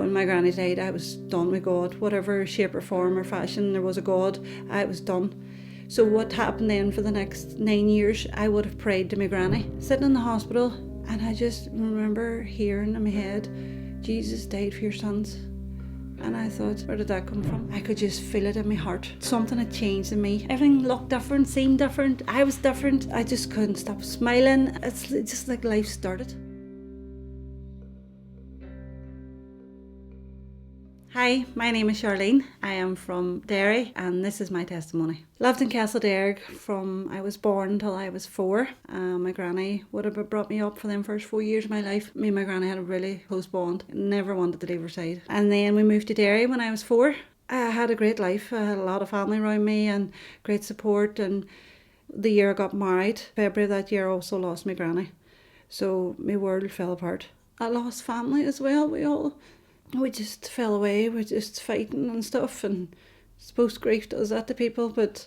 When my granny died, I was done with God. Whatever shape or form or fashion there was a God, I was done. So what happened then for the next 9 years, I would have prayed to my granny, sitting in the hospital, and I just remember hearing in my head, Jesus died for your sons. And I thought, where did that come from? I could just feel it in my heart. Something had changed in me. Everything looked different, seemed different. I was different. I just couldn't stop smiling. It's just like life started. Hi, my name is Charlene. I am from Derry and this is my testimony. Lived in Castlederg from I was born till I was 4. My granny would have brought me up for them first 4 years of my life. Me and my granny had a really close bond. Never wanted to leave her side. And then we moved to Derry when I was 4. I had a great life. I had a lot of family around me and great support. And the year I got married, February of that year, I also lost my granny. So my world fell apart. I lost family as well. We just fell away, we're just fighting and stuff, and I suppose grief does that to people, but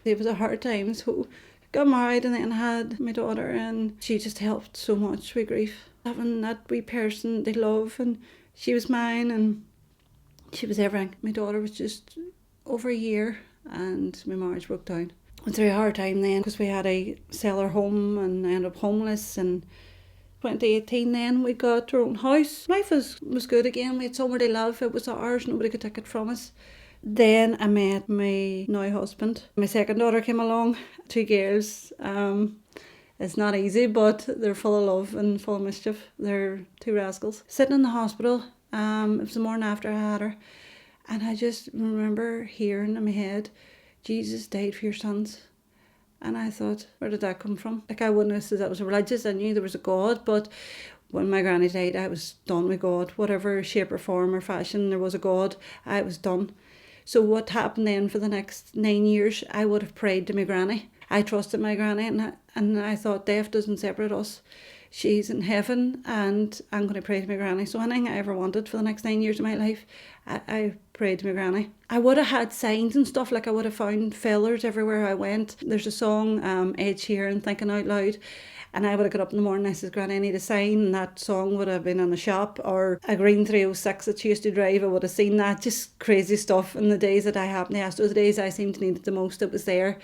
it was a hard time. So I got married and then had my daughter, and she just helped so much with grief. Having that wee person they love, and she was mine, and she was everything. My daughter was just over a year, and my marriage broke down. Went through a hard time then, because we had to sell our home and ended up homeless, and 2018 then we got our own house. Life was good again. We had somewhere to live. It was ours. Nobody could take it from us. Then I met my now husband. My second daughter came along. 2 girls. It's not easy, but they're full of love and full of mischief. They're 2 rascals. Sitting in the hospital. It was the morning after I had her. And I just remember hearing in my head, Jesus died for your sons. And I thought, where did that come from? Like, I wouldn't have said that was religious. I knew there was a God, but when my granny died, I was done with God. Whatever shape or form or fashion there was a God, I was done. So what happened then for the next 9 years, I would have prayed to my granny. I trusted my granny, and I thought, death doesn't separate us. She's in heaven, and I'm going to pray to my granny. So anything I ever wanted for the next 9 years of my life, I prayed to my granny. I would have had signs and stuff, like I would have found fellers everywhere I went. There's a song, Ed Sheeran, Thinking Out Loud, and I would have got up in the morning and I said, Granny, I need a sign, and that song would have been in the shop, or a green 306 that she used to drive, I would have seen that. Just crazy stuff. And the days that I happened to ask, those days I seemed to need it the most, it was there.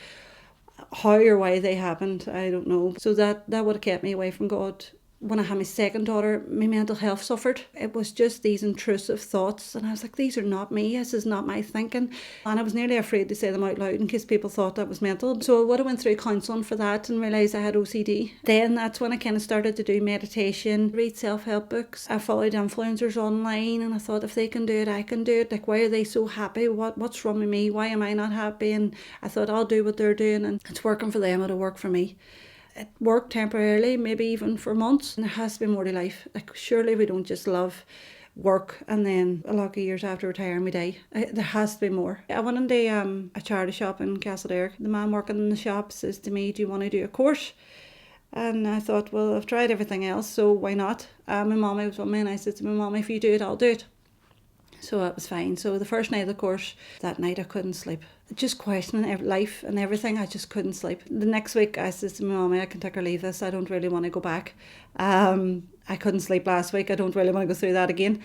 How or why they happened, I don't know. So that would have kept me away from God. When I had my second daughter, my mental health suffered. It was just these intrusive thoughts, and I was like, these are not me, this is not my thinking. And I was nearly afraid to say them out loud in case people thought that was mental. So I would have went through counselling for that and realised I had OCD. Then that's when I kind of started to do meditation, read self-help books. I followed influencers online, and I thought, if they can do it, I can do it. Like, why are they so happy? What's wrong with me? Why am I not happy? And I thought, I'll do what they're doing, and it's working for them, it'll work for me. It worked temporarily, maybe even for months. And there has to be more to life. Like, surely we don't just love work and then a lot of years after retiring we die. There has to be more. I went into a charity shop in Castlederg. The man working in the shop says to me, do you want to do a course? And I thought, well, I've tried everything else, so why not? My mommy was with me, and I said to my mom, if you do it, I'll do it. So that was fine. So the first night of the course, that night I couldn't sleep. Just questioning life and everything, I just couldn't sleep. The next week I said to my mommy, I can take or leave this, I don't really want to go back. I couldn't sleep last week, I don't really want to go through that again.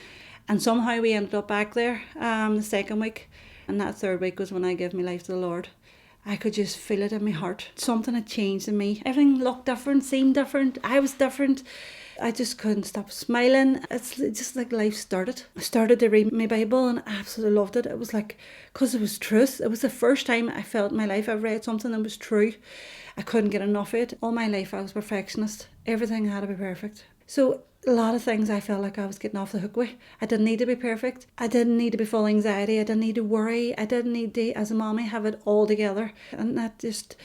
And somehow we ended up back there the second week. And that third week was when I gave my life to the Lord. I could just feel it in my heart. Something had changed in me. Everything looked different, seemed different. I was different. I just couldn't stop smiling. It's just like life started. I started to read my Bible and I absolutely loved it. It was like, because it was truth. It was the first time I felt in my life I've read something that was true. I couldn't get enough of it. All my life I was a perfectionist. Everything had to be perfect. So a lot of things I felt like I was getting off the hook with. I didn't need to be perfect. I didn't need to be full of anxiety. I didn't need to worry. I didn't need to, as a mommy, have it all together. And that just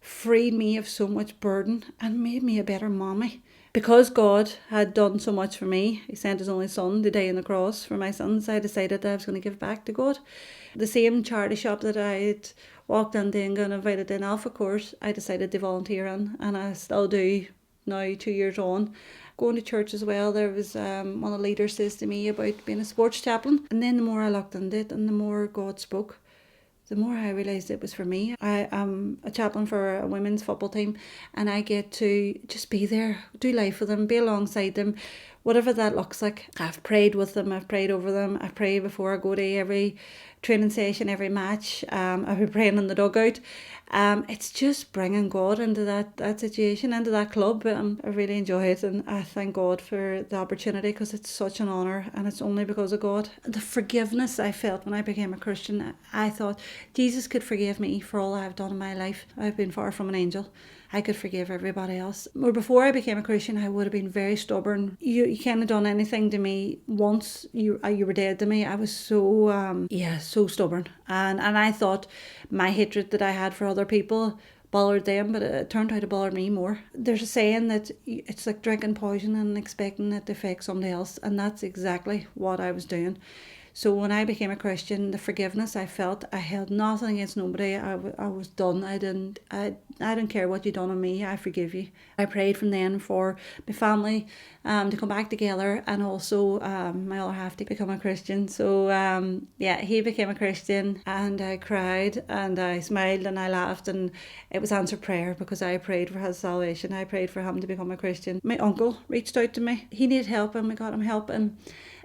freed me of so much burden and made me a better mommy. Because God had done so much for me, he sent his only son to die on the cross for my sins, I decided that I was going to give back to God. The same charity shop that I had walked into and got invited in Alpha course, I decided to volunteer in, and I still do now 2 years on. Going to church as well, there was one of the leaders says to me about being a sports chaplain. And then the more I looked into it and the more God spoke, the more I realised it was for me. I am a chaplain for a women's football team, and I get to just be there, do life with them, be alongside them, whatever that looks like. I've prayed with them, I've prayed over them, I pray before I go to every training session, every match. I'll be praying in the dugout. It's just bringing God into that situation, into that club. I really enjoy it, and I thank God for the opportunity, because it's such an honour, and it's only because of God. The forgiveness I felt when I became a Christian, I thought Jesus could forgive me for all I've done in my life. I've been far from an angel. I could forgive everybody else. Or before I became a Christian, I would have been very stubborn. You can't have done anything to me once. You were dead to me. I was so so stubborn, and I thought my hatred that I had for other people bothered them, but it turned out to bother me more. There's a saying that it's like drinking poison and expecting it to affect somebody else, and that's exactly what I was doing. So when I became a Christian, the forgiveness I felt, I held nothing against nobody. I was done. I didn't care what you done on me. I forgive you. I prayed from then for my family to come back together, and also my other half to become a Christian. So he became a Christian, and I cried and I smiled and I laughed, and it was answered prayer, because I prayed for his salvation. I prayed for him to become a Christian. My uncle reached out to me. He needed help, and we got him help, and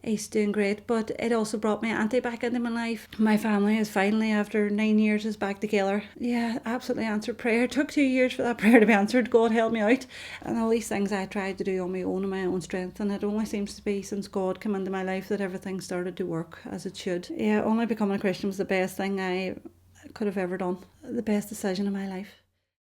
he's doing great. But it also brought my auntie back into my life. My family is finally, after 9 years, is back together. Yeah, absolutely answered prayer. It took 2 years for that prayer to be answered. God helped me out. And all these things I tried to do on my own and my own strength, and it only seems to be since God came into my life that everything started to work as it should. Yeah, only becoming a Christian was the best thing I could have ever done. The best decision of my life.